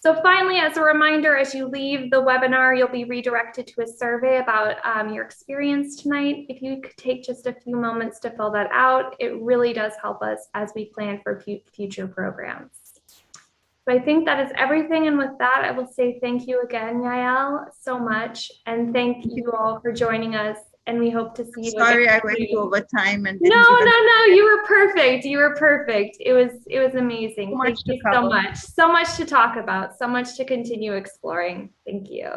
So finally, as a reminder, as you leave the webinar, you'll be redirected to a survey about your experience tonight. If you could take just a few moments to fill that out, it really does help us as we plan for future programs. So I think that is everything. And with that, I will say thank you again, Jael, so much. And thank you all for joining us. And we hope to see you. Sorry, I went over time and no, you were perfect. You were perfect. It was amazing. Thank you so much. So much to talk about, so much to continue exploring. Thank you.